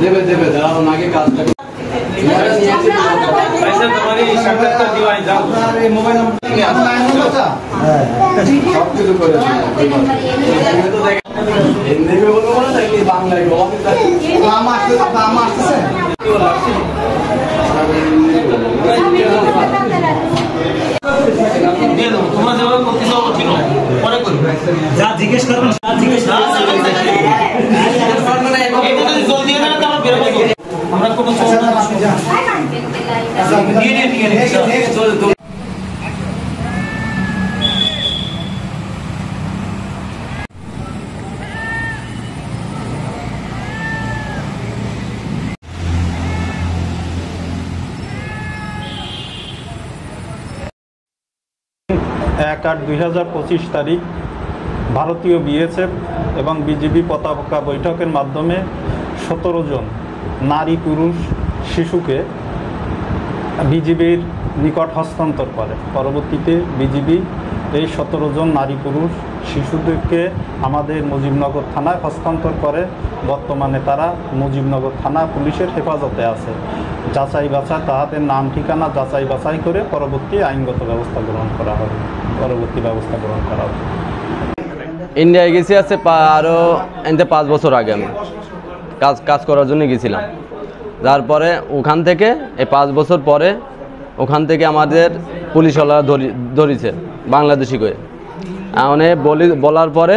দেবে দেবে দাঁড়াও আগে কাজটা মোবাইল সব কিছু করেছে বাংলায় যা জিজ্ঞেস করবেন আমরা কোনো এক 8/2025 তারিখ ভারতীয় বিএসএফ এবং বিজিবি পতাকা বৈঠকের মাধ্যমে 17 জন নারী পুরুষ শিশুকে বিজিবির নিকট হস্তান্তর করে। পরবর্তীতে বিজিবি এই 17 জন নারী পুরুষ শিশুদেরকে আমাদের মুজিবনগর থানায় হস্তান্তর করে। বর্তমানে তারা মুজিবনগর থানা পুলিশের হেফাজতে আছে। যাচাই বাছাই তাদের নাম ঠিকানা যাচাই বাছাই করে পরবর্তী আইনগত ব্যবস্থা গ্রহণ করা হবে। ইন্ডিয়ায় গেছি আছে আরও 5 বছর আগে আমি কাজ করার জন্য গেছিলাম। তারপরে ওখান থেকে এই 5 বছর পরে ওখান থেকে আমাদের পুলিশওয়ালা ধরেছে বাংলাদেশি করে। মানে বলার পরে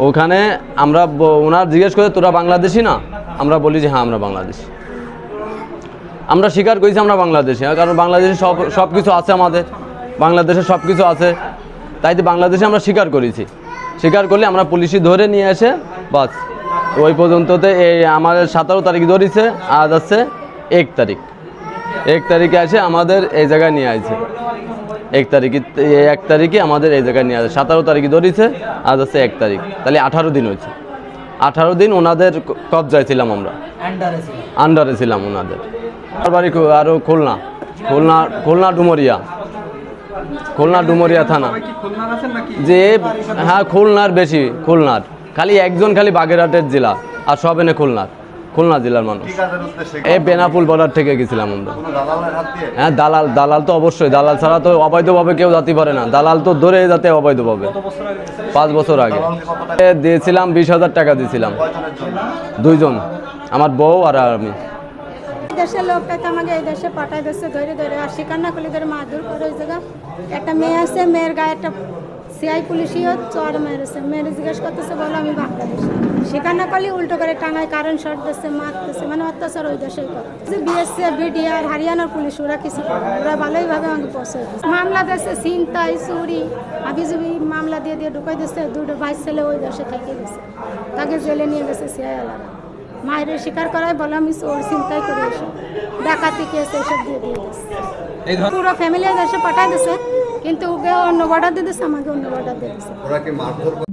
ওখানে আমরা ওনার জিজ্ঞেস করে তোরা বাংলাদেশি না? আমরা বলি যে হ্যাঁ আমরা বাংলাদেশি। আমরা স্বীকার করেছি আমরা বাংলাদেশি, কারণ বাংলাদেশে সব কিছু আছে, আমাদের বাংলাদেশে সব কিছু আছে, তাই তো বাংলাদেশে আমরা স্বীকার করেছি। স্বীকার করলে আমরা পুলিশই ধরে নিয়ে এসে বাস ওই পর্যন্ততে এই আমাদের 17 তারিখ ধরেছে, আজ আছে 1 তারিখ। 1 তারিখে এসে আমাদের এই জায়গায় নিয়ে আসছে। 1 তারিখে আমাদের এই জায়গায় নিয়ে আসে। 17 তারিখে ধরেছে, আজ আছে 1 তারিখ, তাহলে 18 দিন হয়েছে। 18 দিন ওনাদের কবজায় ছিলাম, আমরা আন্ডারে ছিলাম ওনাদের। আমার বাড়ি আরও খুলনা ডুমরিয়া থানা। যে হ্যাঁ খুলনার বেশি, খুলনার খালি একজন খালি বাগেরহাটের জেলা, আর সব এনে খুলনা জেলার মানুষ। এই বেনাপুল বর্ডার থেকে গেছিলাম আমরা। হ্যাঁ দালাল তো অবশ্যই, দালাল ছাড়া তো অবৈধভাবে কেউ যেতে পারে না। দালাল তো ধরে যাতে অবৈধভাবে 5 বছর আগে দিয়েছিলাম 20,000 টাকা দিয়েছিলাম। 2 জন, আমার বউ আর আমি। দেশের লোকটাকে আমাকে এই দেশে পাঠাই দিচ্ছে ধরে আর স্বীকার না করলে ধরে মারধর করে। ওই জায়গা একটা মেয়ে আছে, মেয়ের গায়ে একটা সিআই পুলিশিও চর মেরেছে। মেয়ের জিজ্ঞেস করতেছে বলো আমি বাংলাদেশি। স্বীকার না করলে উল্টো করে টাঙায় কারেন্ট শর্ট দিচ্ছে, মারতেছে, মানে অত্যাচার ওই দেশেই করতেছে। বিএসএফ বিডিআর হরিয়ানার পুলিশ ওরা কিছু করে, ওরা ভালোইভাবে আমাকে পৌঁছে দিচ্ছে। মামলা দিচ্ছে ছিনতাই চুরি হাবিজুবি মামলা দিয়ে ঢুকাই দিচ্ছে। 2 ভাই ছেলে ওই দেশে থেকে গেছে, তাকে জেলে নিয়ে গেছে সিআই আলাদা। মায়ের স্বীকার করায় বলে আমি চোর ছিনতাই করে এসে ডাকাতি কেস এসব দিয়ে দিয়েছে। পুরো ফ্যামিলি দেশে পাঠাই দিছে, কিন্তু ওকে অন্য বর্ডার দিয়ে দিচ্ছে, আমাকে অন্য বর্ডার দিয়ে দিচ্ছে।